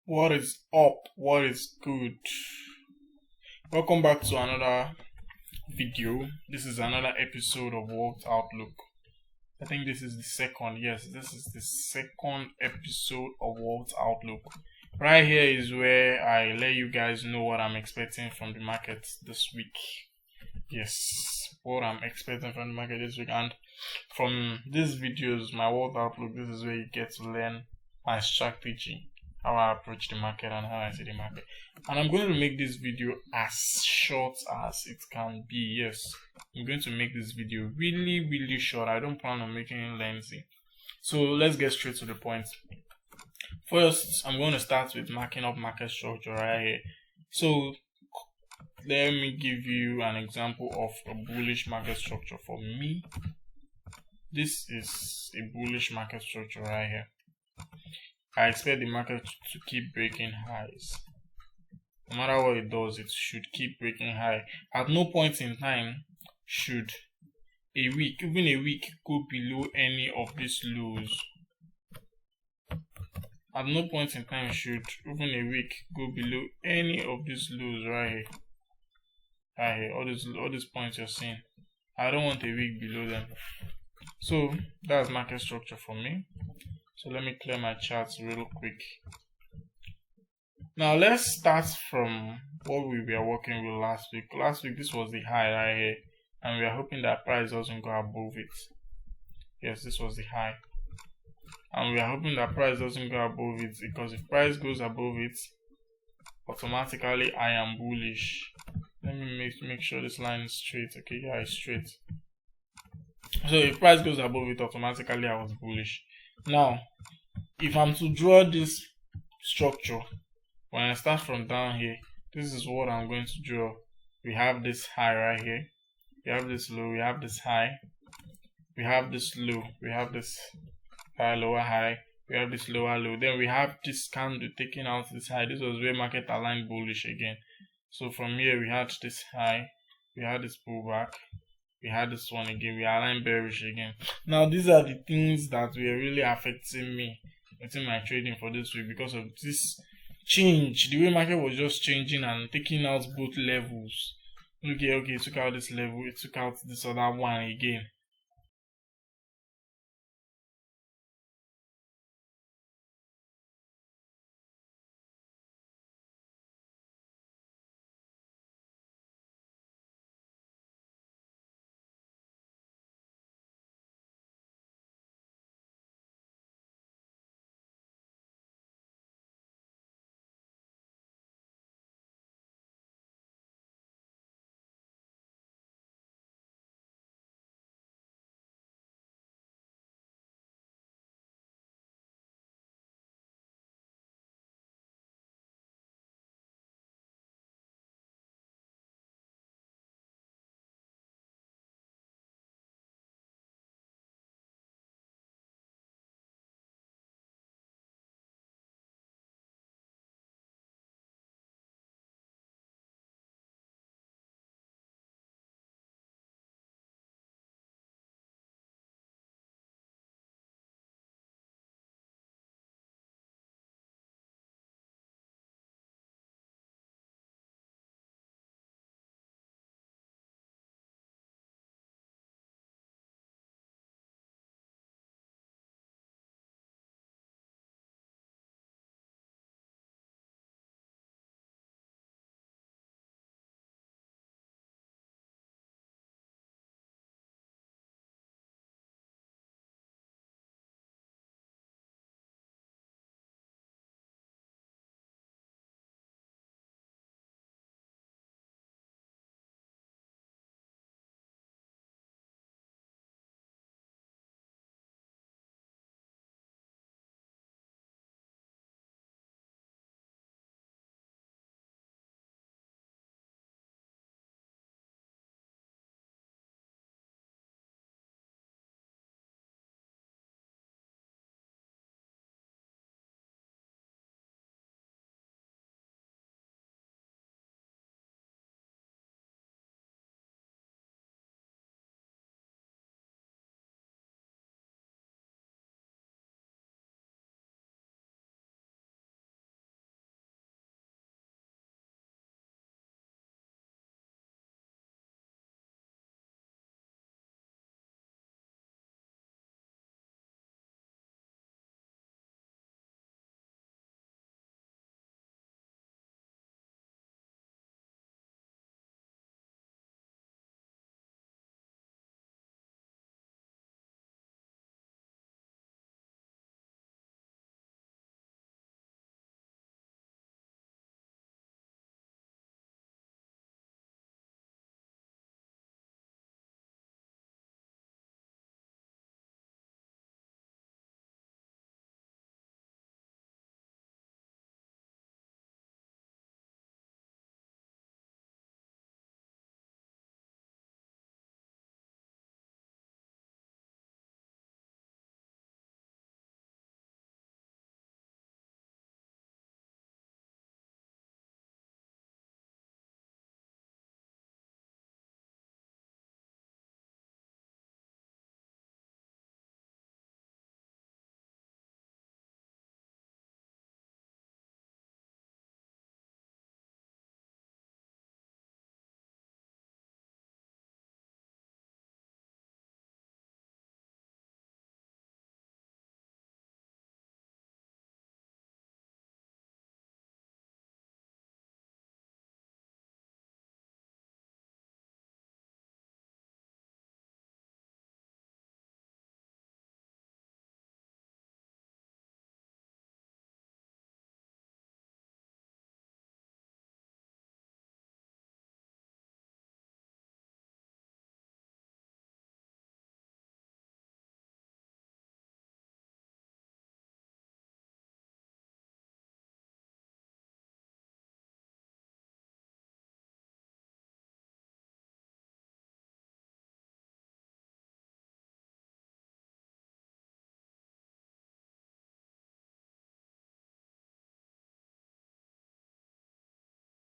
What is up? What is good? Welcome back to another video. This is another episode of World Outlook. I think this is the second. Yes, this is the second episode of World Outlook. Right here is where I let you guys know what I'm expecting from the market this week. Yes, what I'm expecting from the market this week. And from these videos, my World Outlook, this is where you get to learn my strategy, how I approach the market and how I see the market. And I'm going to make this video as short as it can be. Yes, I'm going to make this video really short. I don't plan on making it lengthy. So let's get straight to the point. First, I'm going to start with marking up market structure right here. So let me give you an example of a bullish market structure for me. This is a bullish market structure right here. I expect the market to keep breaking highs. No matter what it does, it should keep breaking high. At no point in time should even a week, go below any of these lows. At no point in time should even a week go below any of these lows right here. Right here, all these points you're seeing. I don't want a week below them. So that's market structure for me. So let me clear my charts real quick. Now let's start from what we were working with last week. Last week this was the high right here, and we are hoping that price doesn't go above it. Yes, this was the high, and we are hoping that price doesn't go above it, because if price goes above it, automatically I am bullish. Let me make sure this line is straight. Okay, yeah, it's straight. So if price goes above it, automatically I was bullish. Now, if I'm to draw this structure, when I start from down here, this is what I'm going to draw. We have this high right here. We have this low. We have this high. We have this low. We have this high, lower high. We have this lower low. Then we have this candle taking out this high. This was where market aligned bullish again. So from here we had this high. We had this pullback. We had this one again. We aligned bearish again. Now these are the things that were really affecting me within my trading for this week, because of this change. The way market was just changing and taking out both levels. Okay, it took out this level, it took out this other one again.